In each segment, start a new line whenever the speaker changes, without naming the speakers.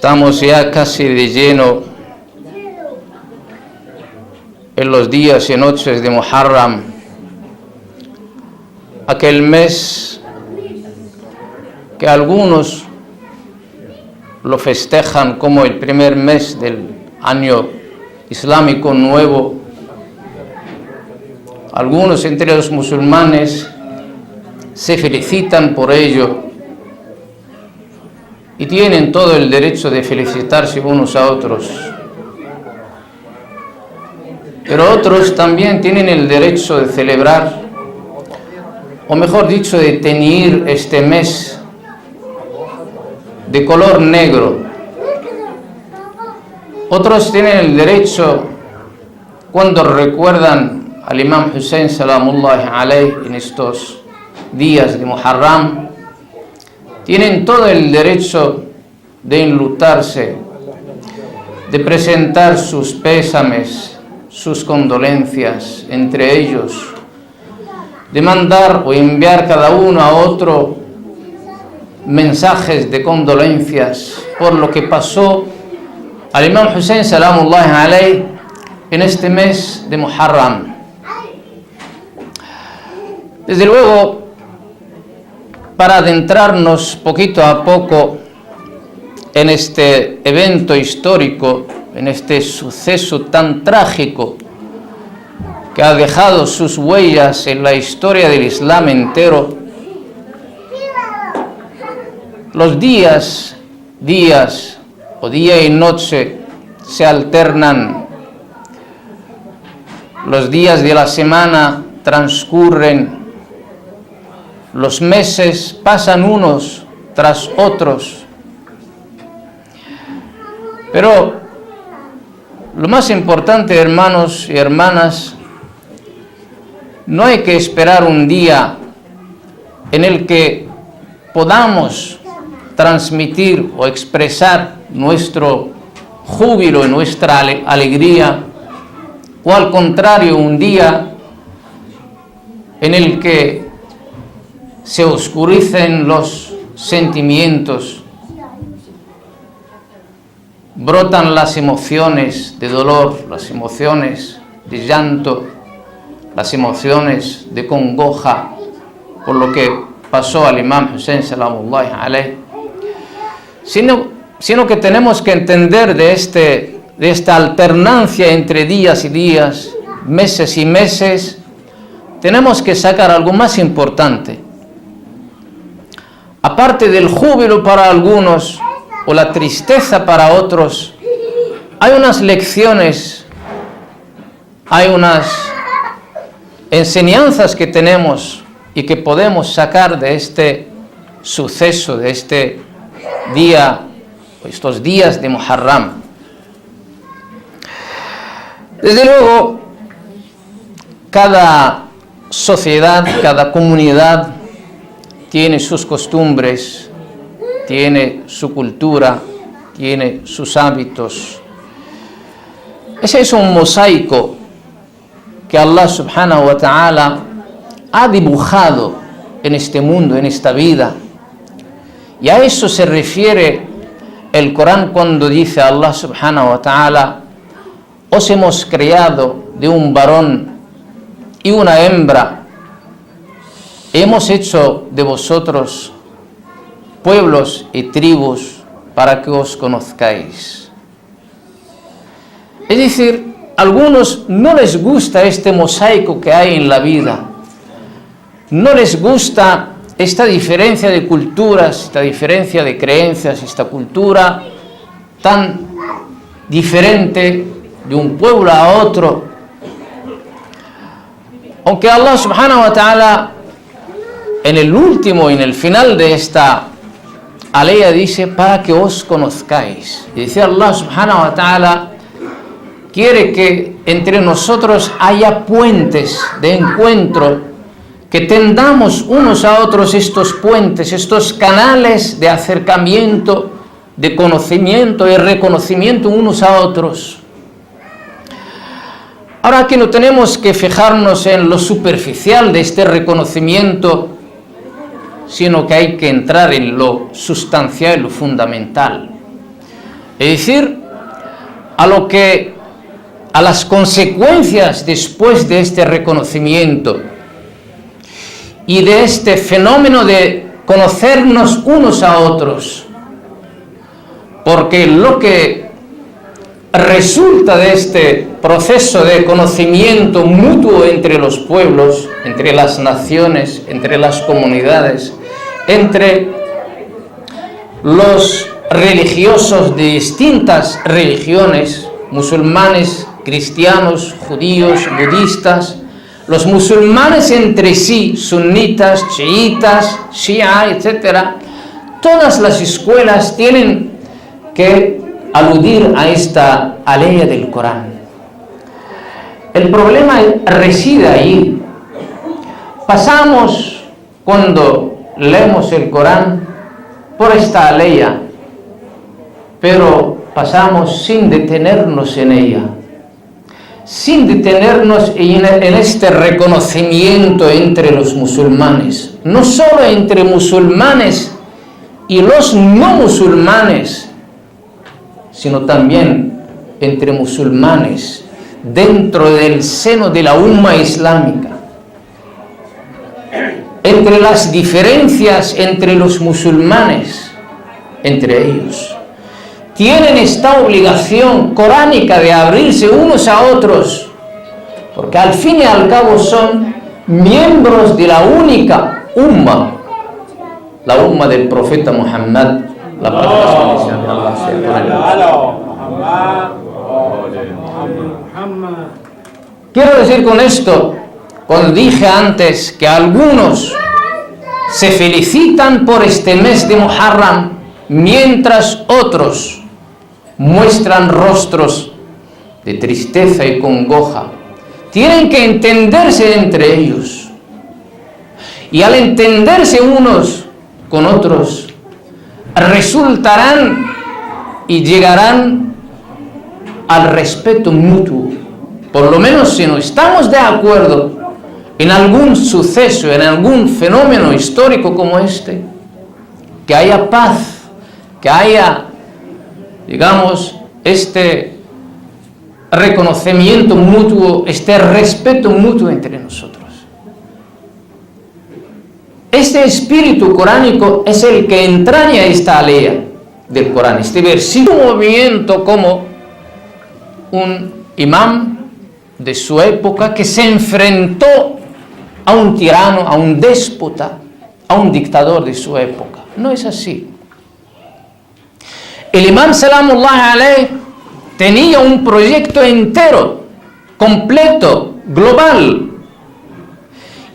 Estamos ya casi de lleno en los días y noches de Muharram, aquel mes que algunos lo festejan como el primer mes del año islámico nuevo. Algunos entre los musulmanes se felicitan por ello y tienen todo el derecho de felicitarse unos a otros. Pero otros también tienen el derecho de celebrar, o mejor dicho, de teñir este mes de color negro. Otros tienen el derecho, cuando recuerdan al Imam Hussein salamullahi alayhi en estos días de Muharram, tienen todo el derecho de enlutarse, de presentar sus pésames, sus condolencias entre ellos, de mandar o enviar cada uno a otro mensajes de condolencias por lo que pasó al Imam Hussein salamullahi alayhi en este mes de Muharram. Desde luego, para adentrarnos poquito a poco en este evento histórico, en este suceso tan trágico que ha dejado sus huellas en la historia del Islam entero, los días o día y noche se alternan, los días de la semana transcurren, los meses pasan unos tras otros. Pero lo más importante, hermanos y hermanas, no hay que esperar un día en el que podamos transmitir o expresar nuestro júbilo y nuestra alegría, o al contrario, un día en el que se oscurecen los sentimientos, brotan las emociones de dolor, las emociones de llanto, las emociones de congoja por lo que pasó al Imam Hussein salamullahi alayhi, sino que tenemos que entender de esta alternancia entre días y días, meses y meses, tenemos que sacar algo más importante. Aparte del júbilo para algunos o la tristeza para otros, hay unas lecciones, hay unas enseñanzas que tenemos y que podemos sacar de este suceso, de este día, estos días de Muharram. Desde luego, cada sociedad, cada comunidad tiene sus costumbres, tiene su cultura, tiene sus hábitos. Ese es un mosaico que Allah subhanahu wa ta'ala ha dibujado en este mundo, en esta vida. Y a eso se refiere el Corán cuando dice Allah subhanahu wa ta'ala: os hemos creado de un varón y una hembra, hemos hecho de vosotros pueblos y tribus para que os conozcáis. Es decir, a algunos no les gusta este mosaico que hay en la vida, no les gusta esta diferencia de culturas, esta diferencia de creencias, esta cultura tan diferente de un pueblo a otro. Aunque Allah subhanahu wa ta'ala en el último y en el final de esta aleya dice: para que os conozcáis. Y dice Allah subhanahu wa ta'ala, quiere que entre nosotros haya puentes de encuentro, que tendamos unos a otros estos puentes, estos canales de acercamiento, de conocimiento y reconocimiento unos a otros. Ahora, aquí no tenemos que fijarnos en lo superficial de este reconocimiento, sino que hay que entrar en lo sustancial, lo fundamental. es decir, a las consecuencias después de este reconocimiento y de este fenómeno de conocernos unos a otros, porque lo que resulta de este proceso de conocimiento mutuo entre los pueblos, entre las naciones, entre las comunidades, entre los religiosos de distintas religiones, musulmanes, cristianos, judíos, budistas, los musulmanes entre sí, sunitas, chiitas, shia, etc. Todas las escuelas tienen que aludir a esta ley del Corán. El problema reside ahí. Pasamos, cuando leemos el Corán, por esta ley, pero pasamos sin detenernos en ella, sin detenernos en este reconocimiento entre los musulmanes, no solo entre musulmanes y los no musulmanes, sino también entre musulmanes dentro del seno de la umma islámica, entre las diferencias entre los musulmanes, entre ellos. Tienen esta obligación coránica de abrirse unos a otros, porque al fin y al cabo son miembros de la única umma, la umma del profeta Muhammad, la paz y la bendición de Allah sea con él. Quiero decir con esto, cuando dije antes que algunos se felicitan por este mes de Muharram, mientras otros muestran rostros de tristeza y congoja, tienen que entenderse entre ellos. Y al entenderse unos con otros, resultarán y llegarán al respeto mutuo. Por lo menos si no estamos de acuerdo en algún suceso, en algún fenómeno histórico como este, que haya paz, que haya, digamos, este reconocimiento mutuo, este respeto mutuo entre nosotros. Este espíritu coránico es el que entraña esta ley del Corán, este versículo. Un movimiento como un imam de su época que se enfrentó a un tirano, a un déspota, a un dictador de su época. No es así. El imam Salamullahi alayhi tenía un proyecto entero, completo, global.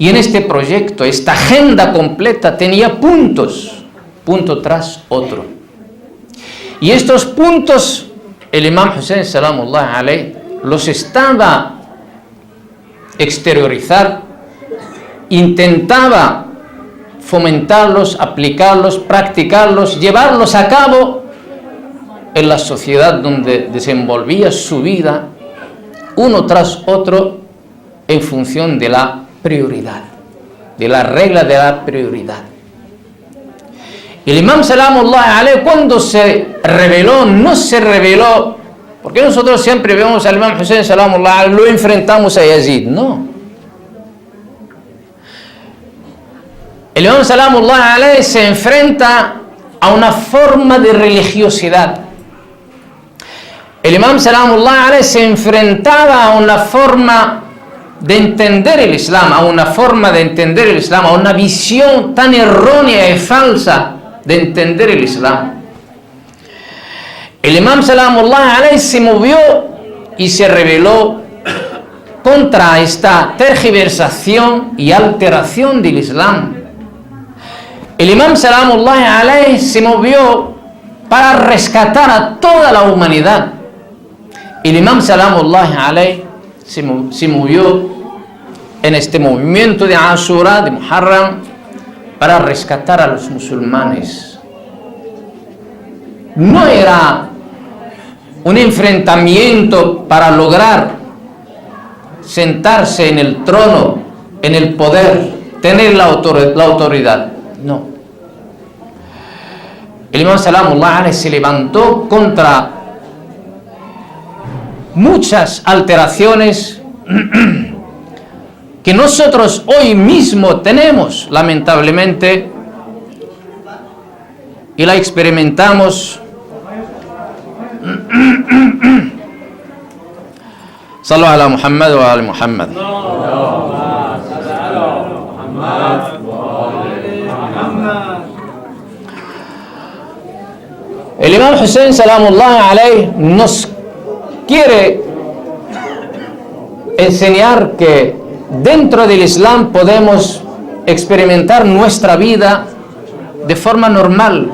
Y en este proyecto, esta agenda completa tenía puntos, punto tras otro. Y estos puntos, el imam Hussein Salamullahi alayhi los estaba exteriorizar, intentaba fomentarlos, aplicarlos, practicarlos, llevarlos a cabo en la sociedad donde desenvolvía su vida, uno tras otro, en función de la prioridad, de la regla de la prioridad. El imam Salamullahi alayhi, cuando se rebeló, no se rebeló, porque nosotros siempre vemos al imam Hussein Salamullahi alayhi, lo enfrentamos a Yazid, no. El imam Salamullahi alayhi se enfrenta a una forma de religiosidad. El imam Salamullahi alayhi se enfrentaba a una forma de entender el Islam, a una forma de entender el Islam, a una visión tan errónea y falsa de entender el Islam. El imam Salamullahi alayhi se movió y se rebeló contra esta tergiversación y alteración del Islam. El imam Salamullahi alayhi se movió para rescatar a toda la humanidad. El imam Salamullahi alayhi se movió en este movimiento de Ashura, de Muharram, para rescatar a los musulmanes. No era un enfrentamiento para lograr sentarse en el trono, en el poder, tener la autoridad. No. El imam Salamullahi alayhi se levantó contra muchas alteraciones que nosotros hoy mismo tenemos, lamentablemente, y la experimentamos. Sallu ala Muhammad wa ala Muhammad. El Imam Hussein Salamullah alayhi nos quiere enseñar que dentro del Islam podemos experimentar nuestra vida de forma normal.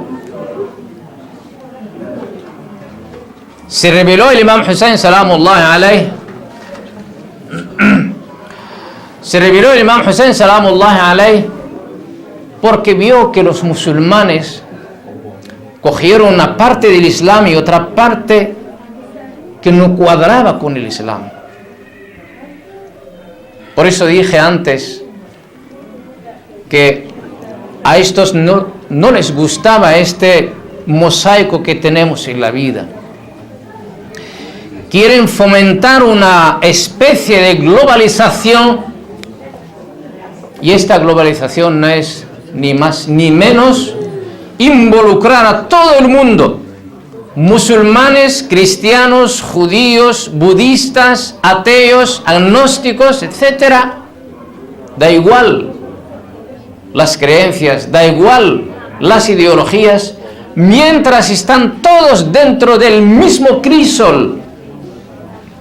Se reveló el Imam Hussein Salamullah alayhi. Se reveló el Imam Hussein Salamullah alayhi porque vio que los musulmanes cogieron una parte del Islam y otra parte que no cuadraba con el Islam. Por eso dije antes que a estos no les gustaba este mosaico que tenemos en la vida. Quieren fomentar una especie de globalización, y esta globalización no es ni más ni menos involucrar a todo el mundo, musulmanes, cristianos, judíos, budistas, ateos, agnósticos, etc. Da igual las creencias, da igual las ideologías, mientras están todos dentro del mismo crisol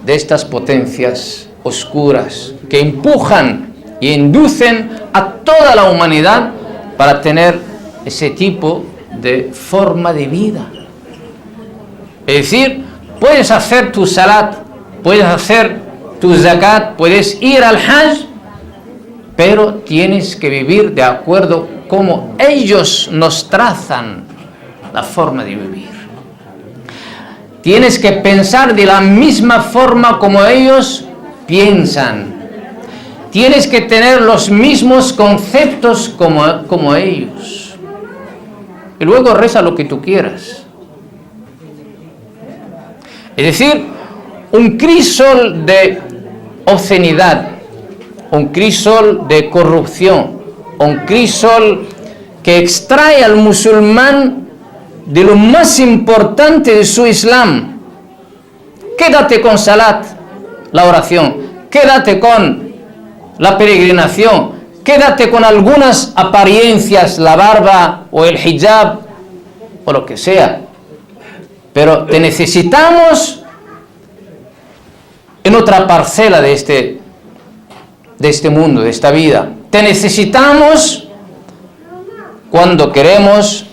de estas potencias oscuras que empujan y inducen a toda la humanidad para tener ese tipo de forma de vida. Es decir, puedes hacer tu salat, puedes hacer tu zakat, puedes ir al hajj, pero tienes que vivir de acuerdo como ellos nos trazan la forma de vivir. Tienes que pensar de la misma forma como ellos piensan. Tienes que tener los mismos conceptos como ellos. Y luego reza lo que tú quieras. Es decir, un crisol de obscenidad, un crisol de corrupción, un crisol que extrae al musulmán de lo más importante de su Islam. Quédate con salat, la oración, quédate con la peregrinación, quédate con algunas apariencias, la barba o el hijab o lo que sea, pero te necesitamos en otra parcela de este mundo, de esta vida. Te necesitamos cuando queremos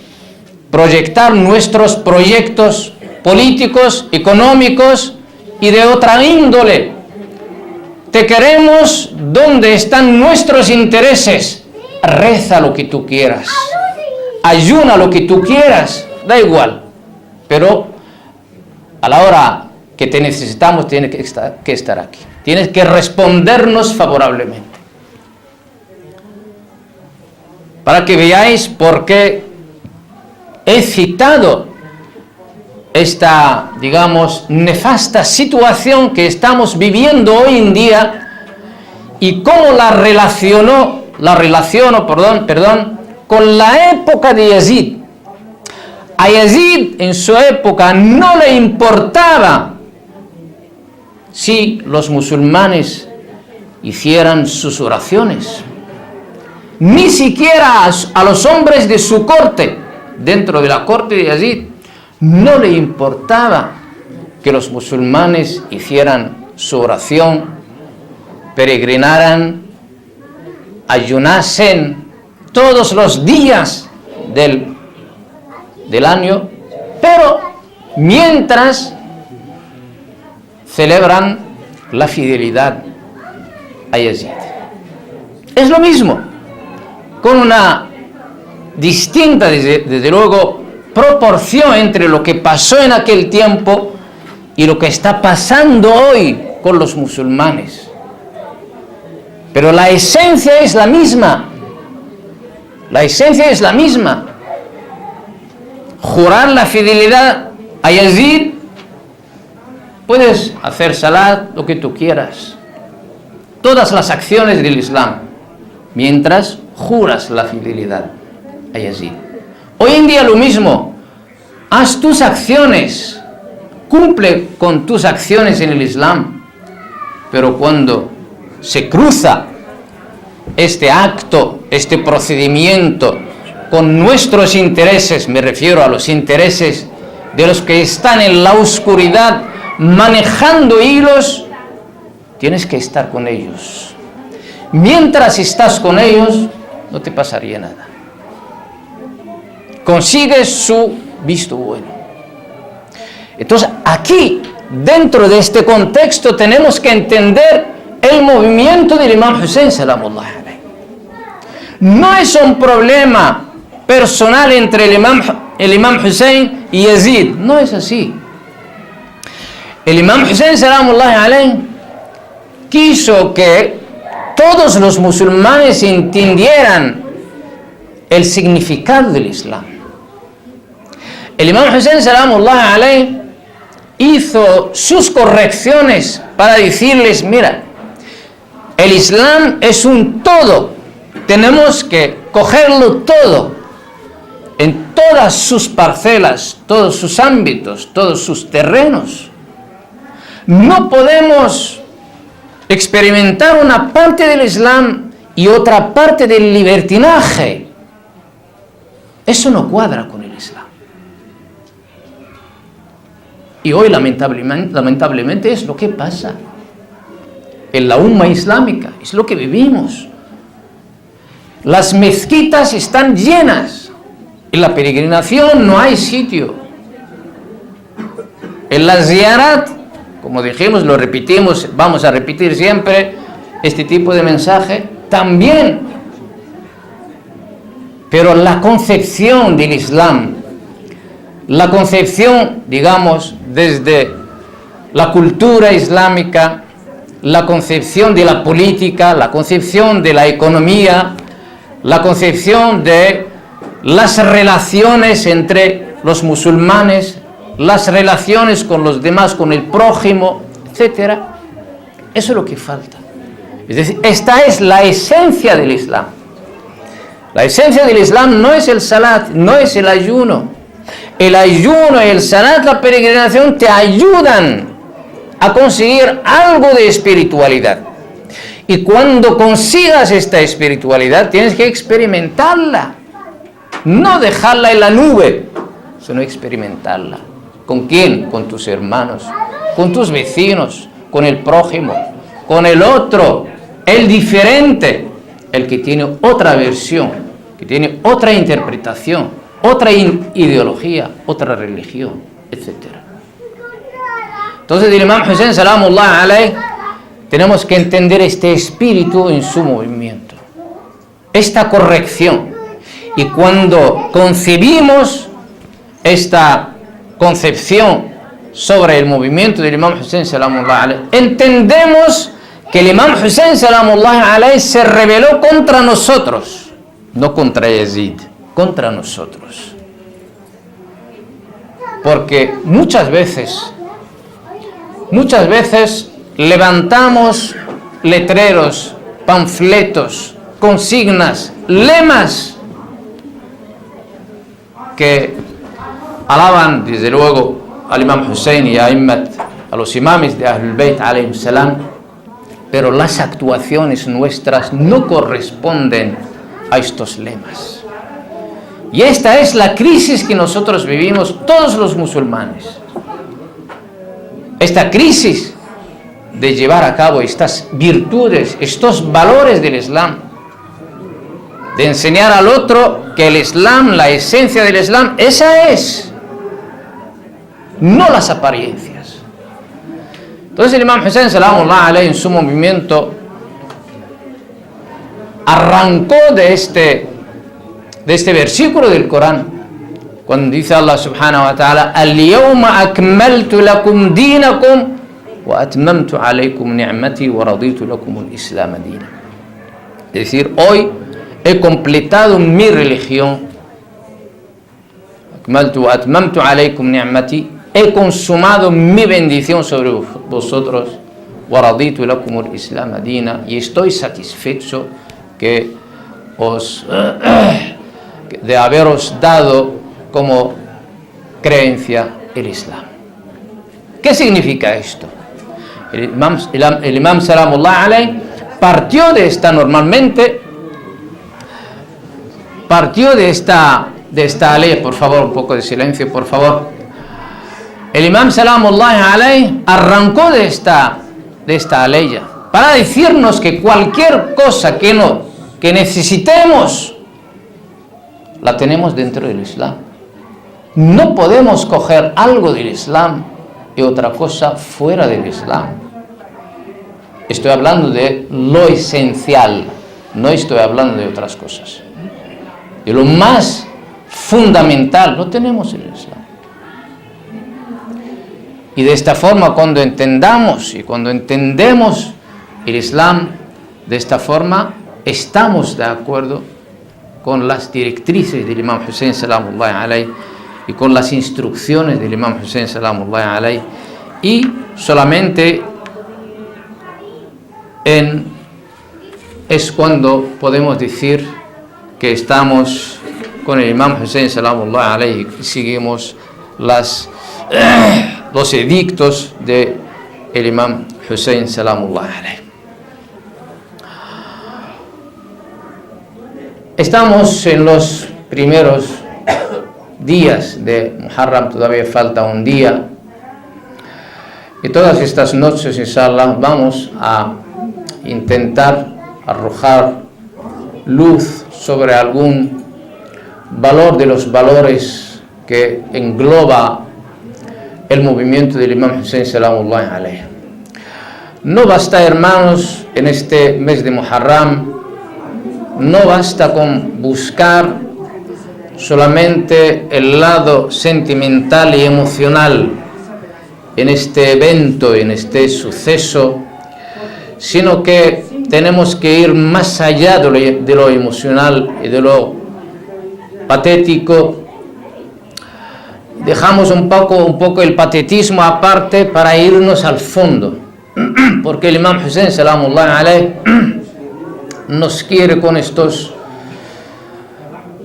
proyectar nuestros proyectos políticos, económicos y de otra índole. Te queremos donde están nuestros intereses. Reza lo que tú quieras, ayuna lo que tú quieras, da igual, pero a la hora que te necesitamos tienes que estar aquí, tienes que respondernos favorablemente. Para que veáis por qué he citado esta, digamos, nefasta situación que estamos viviendo hoy en día y cómo la relaciono, con la época de Yazid. A Yazid en su época no le importaba si los musulmanes hicieran sus oraciones, ni siquiera a los hombres de su corte, dentro de la corte de Yazid, no le importaba que los musulmanes hicieran su oración, peregrinaran, ayunasen todos los días del año, pero mientras celebran la fidelidad a Yazid. Es lo mismo, con una distinta, desde luego, proporción entre lo que pasó en aquel tiempo y lo que está pasando hoy con los musulmanes. Pero la esencia es la misma. La esencia es la misma. Jurar la fidelidad a Yazid, puedes hacer salat, lo que tú quieras, todas las acciones del Islam, mientras juras la fidelidad a Yazid. Hoy en día lo mismo, haz tus acciones, cumple con tus acciones en el Islam, pero cuando se cruza este acto, este procedimiento con nuestros intereses, me refiero a los intereses de los que están en la oscuridad manejando hilos, tienes que estar con ellos. Mientras estás con ellos, no te pasaría nada. Consigues su visto bueno. Entonces, aquí, dentro de este contexto, tenemos que entender el movimiento del Imam Hussein, salamullah alayhi. No es un problema personal entre el Imam Hussein y Yazid. No es así. El Imam Hussein, salamullah alayhi, quiso que todos los musulmanes entendieran el significado del Islam. El Imam Hussein, salamullah alayhi, hizo sus correcciones para decirles, mira, el Islam es un todo, tenemos que cogerlo todo, en todas sus parcelas, todos sus ámbitos, todos sus terrenos. No podemos experimentar una parte del Islam y otra parte del libertinaje. Eso no cuadra con el Islam. Y hoy lamentablemente es lo que pasa en la umma islámica, es lo que vivimos. Las mezquitas están llenas, en la peregrinación no hay sitio, en la ziyarat, como dijimos, lo repetimos, vamos a repetir siempre este tipo de mensaje, también. Pero la concepción del Islam, la concepción, digamos, desde la cultura islámica, la concepción de la política, la concepción de la economía, la concepción de las relaciones entre los musulmanes, las relaciones con los demás, con el prójimo, etc. Eso es lo que falta. Es decir, esta es la esencia del Islam. La esencia del Islam no es el salat, no es el ayuno. El ayuno, el salat, la peregrinación te ayudan a conseguir algo de espiritualidad. Y cuando consigas esta espiritualidad, tienes que experimentarla. No dejarla en la nube, sino experimentarla. ¿Con quién? Con tus hermanos, con tus vecinos, con el prójimo, con el otro, el diferente, el que tiene otra versión, que tiene otra interpretación, otra ideología, otra religión, etc. Entonces el Imam Hussein, salamullah alayhi, tenemos que entender este espíritu en su movimiento, esta corrección. Y cuando concebimos esta concepción sobre el movimiento del Imam Hussein, salamullah alayhi, entendemos que el Imam Hussein, salamullah alayhi, se rebeló contra nosotros, no contra Yazid, contra nosotros. Porque muchas veces levantamos letreros, panfletos, consignas, lemas que alaban desde luego al Imam Hussein y a los imames de Ahlul Bayt alayhim salam, pero las actuaciones nuestras no corresponden a estos lemas. Y esta es la crisis que nosotros vivimos todos los musulmanes. Esta crisis de llevar a cabo estas virtudes, estos valores del Islam, de enseñar al otro que el Islam, la esencia del Islam, esa es, no las apariencias. Entonces el Imam Hussein, salamullah alayhi, en su movimiento arrancó de este versículo del Corán, cuando dice Allah subhanahu wa ta'ala: al-yawma akmaltu lakum dinakum wa atmamtu alaykum ni'mati wa raditu lakum al-islam dina. Es decir, hoy he completado mi religión, akmaltu wa atmamtu alaykum ni'mati, he consumado mi bendición sobre vosotros, وَرَضِيتُ لَكُمُ الْإِسْلَامَ دِينًا, y estoy satisfecho de haberos dado como creencia el Islam. ¿Qué significa esto? El imam Salamullah alayhi partió de esta ley. Por favor, un poco de silencio, por favor. El imam Salamullah alayhi arrancó de esta ley para decirnos que cualquier cosa que necesitemos la tenemos dentro del Islam. No podemos coger algo del Islam y otra cosa fuera del Islam. Estoy hablando de lo esencial, no estoy hablando de otras cosas. De lo más fundamental lo tenemos en el Islam. Y de esta forma, cuando entendemos el Islam, de esta forma estamos de acuerdo con las directrices del imam Hussein Salamullah alayhi y con las instrucciones del imam Hussein Salamullah alayhi, y solamente es cuando podemos decir que estamos con el imam Hussein Salamullah alayhi y seguimos los edictos del imam Hussein Salamullah alayhi. Estamos en los primeros días de Muharram, todavía falta un día, y todas estas noches, inshallah, vamos a intentar arrojar luz sobre algún valor de los valores que engloba el movimiento del imam Hussein Salamullah alayhi. No basta, hermanos, en este mes de Muharram, no basta con buscar solamente el lado sentimental y emocional en este evento, en este suceso, sino que tenemos que ir más allá de lo emocional y de lo patético. Dejamos un poco el patetismo aparte para irnos al fondo, porque el imam Hussein Salamullah alayhi nos quiere con estos,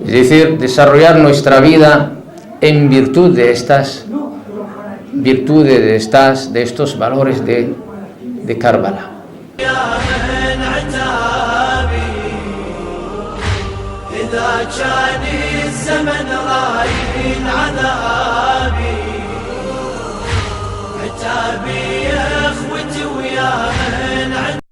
es decir, desarrollar nuestra vida en virtud de estas virtudes, de estos valores de Karbala. إذا كان الزمن رايح العذاب